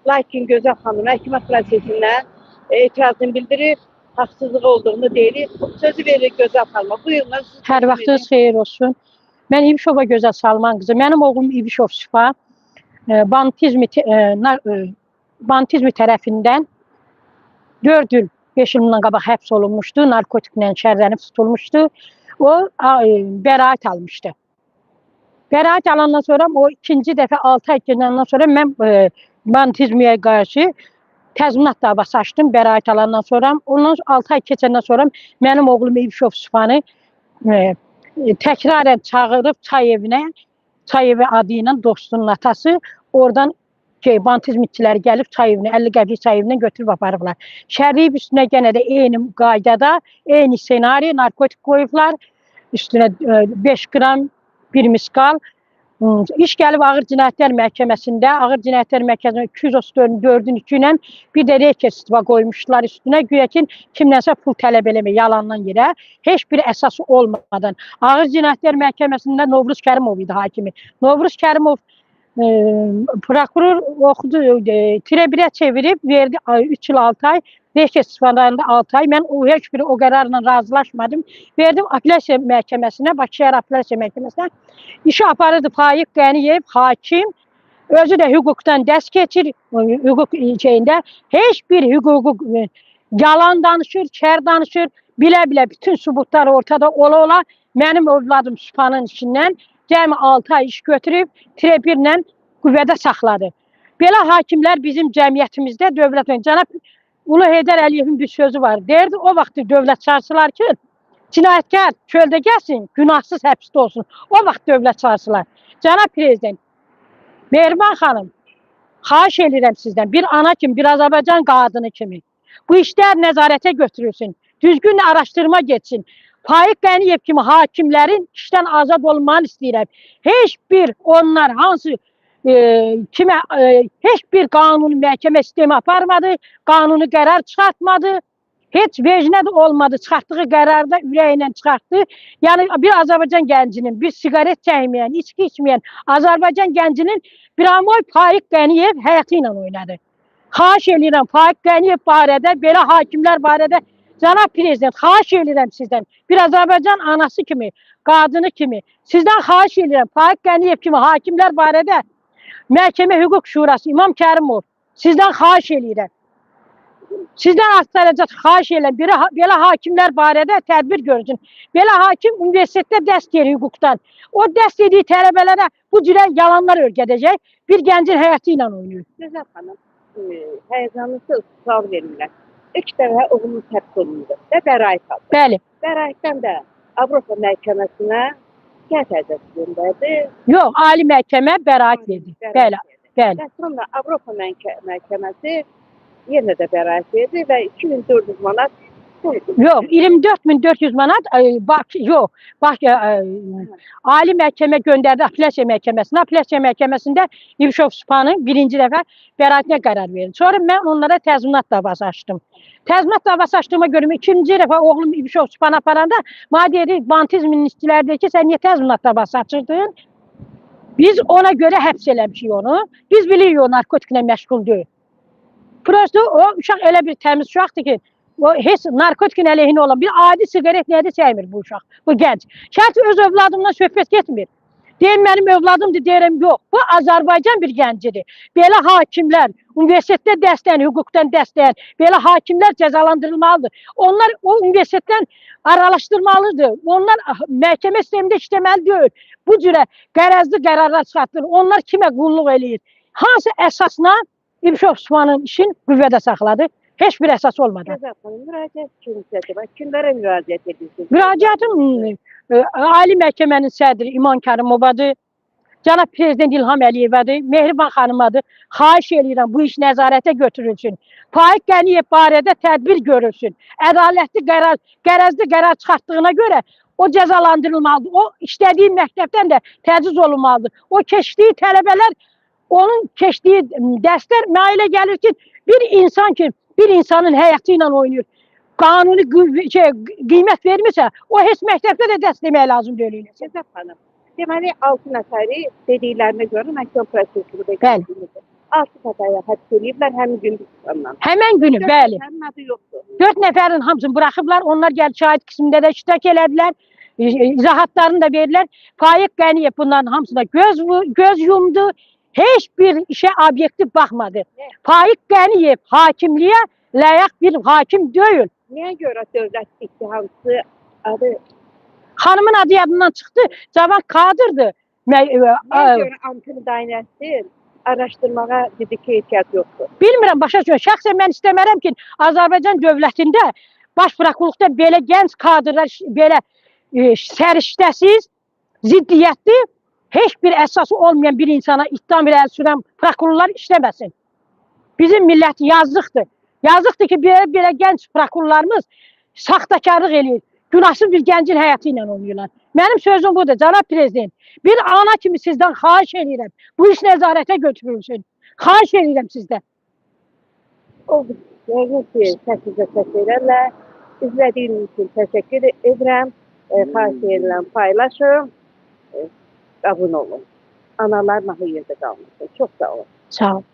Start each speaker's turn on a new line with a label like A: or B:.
A: Lakin Gözəl xanım məhkəmə prosesindən etirazını bildirir, haqsızlıq olduğunu deyir. Sözü verir Gözəl xanıma. Buyurun.
B: Hər vaxtınız xeyir olsun. Mən İbişova Gözəl Salman qızı. Mənim oğlum İbişov Şifa bantizmi tərəfindən 4 il, 5 il bundan qabaq həbs olunmuşdu. Narkotiklə şərlənib tutulmuşdu. O bəraət almışdı. Bəraət alandan sonra o ikinci dəfə 6 ay keçəndən sonra mən bantizmiyə qarşı təzminat davası açdım bəraət alandan sonra. Ondan 6 ay keçəndən sonra mənim oğlum İbişov Şifanı təkrarən çağırıb çay evinə, çay evi adı ilə dostunun atası oradan bantizmitçiləri gəlib çay evinə, 50 qəpik çay evindən götürüb aparıblar. Şərliyib üstünə yenə də eyni qaydada, eyni senari, narkotik qoyublar. Üstünə 5 qram, 1 miskal. İş gəlib Ağır Cinayətlər Məhkəməsində, Ağır Cinayətlər Məhkəməsində 234-ün 2 ilə bir də rekestiva qoymuşlar üstünə. Güya ki, kimdənsə pul tələb eləmək, yalandan yerə, heç bir əsası olmadan. Ağır Cinayətlər Məhkəməsində Novruz Kərimov idi hakimi. Novruz Kərimov prokuror oxudu, tirə-birə çevirib, verdi 3 il 6 ay, rekestivalarında 6 ay. Mən heç biri o qərarla razılaşmadım. Verdim apellyasiya məhkəməsinə, Bakı şəhər apellyasiya məhkəməsinə. İşi aparırdı Faiq Qəniyev, hakim. Özü də hüquqdan dəst keçir, hüquq şeyində. Heç bir hüququ yalan danışır, kər danışır. Bilə-bilə bütün sübutlar ortada ola-ola mənim övladım Şifanın içindən cəmi 6 ay iş götürüb, tirə-birlə qüvvədə saxladı. Belə hakimlər bizim cəmiyyətimizdə dövlət, cənab Ulu Heydər Əliyevin bir sözü var. Deyirdi, o vaxt dövlət çağırsılar ki, cinayətkar çöldə gəlsin, günahsız həbsdə olsun. O vaxt dövlət çağırsılar. Cənab Prezident, Mehriban xanım, xahiş edirəm sizdən, bir ana kimi, bir Azərbaycan qadını kimi bu işlər nəzarətə götürülsün, düzgün araşdırma geçsin. Faiq Qəniyev kimi hakimlərin işdən azad olmanı istəyirəm. Heç bir onlar hansı heç bir qanuni məhkəmə sistemi aparmadı, qanuni qərar çıxartmadı, heç vecnə də olmadı, çıxartdığı qərarda ürəyindən çıxartdı. Yəni bir Azərbaycan gəncinin, bir siqaret çəkməyən, içki içməyən Azərbaycan gəncinin bir amoy Faiq Qəniyev həyatı ilə oynadı. Xahiş edirəm Faiq Qəniyev barədə, belə hakimlər barədə, cənab Prezident, xahiş edirəm sizdən, bir Azərbaycan anası kimi, qadını kimi, sizdən xahiş edirəm Faiq Qəniyev kimi hakimlər barədə Məhkəmə Hüquq Şurası, İmam Kərimov, sizdən xahiş edirəm. Sizdən astaracaq xahiş edirəm, belə hakimlər barədə tədbir görürsün. Belə hakim universitetdə dəst edir hüquqdan. O dəst ediyi tələbələrə bu cürə yalanlar öyrədəcək, bir gəncin həyatı ilə oynayır.
A: Gözəl xanım, həyəcanlısı sual verirlər. 2 dəfə oğlunuz həbs olundu və bəraət aldı.
B: Bəli.
A: Bəraətdən də Avropa məhkəməsinə qəti əzəsi göndərdi.
B: Yox, ali məhkəmə bəraət verdi. Bəli, bəli.
A: Və sonra Avropa məhkəməsi yenə də bəraət verdi və 2400 manat
B: yox, 24400 manat ali məhkəmə göndərdi apellyasiya məhkəməsinə. Apellyasiya məhkəməsində İbişov Şifanın birinci dəfə bəraətinə qərar verdi. Sonra mən onlara təzminat davası açdım. Təzminat davası açdığıma görə ikinci dəfə oğlum İbişov Şifanı aparanda mənə dedi, bantizmin işçiləri deyir ki, sən niyə təzminat davası açırdın? Biz ona görə həbs eləmişik onu. Biz bilirik o narkotiklə məşğul deyil. Prosto o uşaq elə bir təmiz uşaqdır ki, o heç narkotikin əleyhinə olan bir adi siqaret nəyə də çəkmir bu uşaq, bu gənc. Şərt öz övladımdan söhbət getmir. Deyim, mənim övladımdır, deyirəm, yox. Bu Azərbaycan bir gəncidir. Belə hakimlər, universitetdə dəstəyən, hüquqdan dəstəyən, belə hakimlər cəzalandırılmalıdır. Onlar o universitetdən araşdırmalıdır. Onlar məhkəmə sistemində işləməli deyil. Bu cürə qərəzli qərarlar çıxartdır. Onlar kimə qulluq eləyir? Hansı əsasla İbişov Şifanın işin qüvvədə saxladı? Heç bir əsas olmadı.
A: Gözəl xanım, müraciət kimsədir? Kimlərə müraciət edirsiniz?
B: Müraciətim Ali Məhkəmənin sədri İmam Kərimovadır, cənab Prezident İlham Əliyevadır, Mehriban xanımadır. Xahiş edirəm, bu iş nəzarətə götürülsün. Faiq Qəniyev barədə tədbir görülsün. Ədalətli qərar, qərəzli qərar çıxartdığına görə o cəzalandırılmalıdır. O işlədiyi məktəbdən də təciz olunmalıdır. O keçdiyi tələbələr, onun keçdiyi dərslər mənə elə gəlir ki, bir insan ki, bir insanın həyatı ilə oynayır. Qanuni qiymət vermirsə, o heç məktəbdə də dərs demək lazım deyil.
A: Gözəl xanım, deməli 6 nəfəri dediklərinə görə məhkəmə prosesində. 6 fətaya həbs ediblər həmin gün tutandan.
B: Həmin günü, bəli.
A: Sənin adı yoxdur.
B: 4 nəfərin hamısını buraxıblar. Onlar gəlib şahid qismində də iştirak elədilər. İzahatlarını da verdilər. Faiq Qəniyev bunların hamısına göz yumdu. Heç bir işə obyektiv baxmadı. Faiq Qəniyev hakimliyə layiq bir hakim deyil.
A: Niyə görə dövlət ittihamçısı adı?
B: Xanımın adı yadından çıxdı. Cavan kadırdı.
A: Niyə görə Antoni Daynəsdir? Araşdırmağa dedi ki, ehtiyac yoxdur.
B: Bilmirəm, başa düşürəm. Şəxsən mən istəmərəm ki, Azərbaycan dövlətində baş prokurorluqda belə gənc kadrlar, belə səriştəsiz, ziddiyyətli, heç bir əsası olmayan bir insana ittiham ilə sürən prokurorlar işləməsin. Bizim millət yazıqdır. Yazıqdır ki, belə gənc prokurorlarımız saxtakarlıq eləyir. Günahsız bir gəncin həyatı ilə oynayırlar. Mənim sözüm budur, cənab prezident. Bir ana kimi sizdən xahiş edirəm. Bu iş nəzarətə götürülsün. Xahiş edirəm sizdən.
A: Oldu. Yəqin ki, səsizə səslərlə izlədiyiniz üçün təşəkkür edirəm. Xahiş edirəm, paylaşın. Abunə olun. Analar nahı yerdə qalmasın. Çox sağ olun.
B: Sağ olun.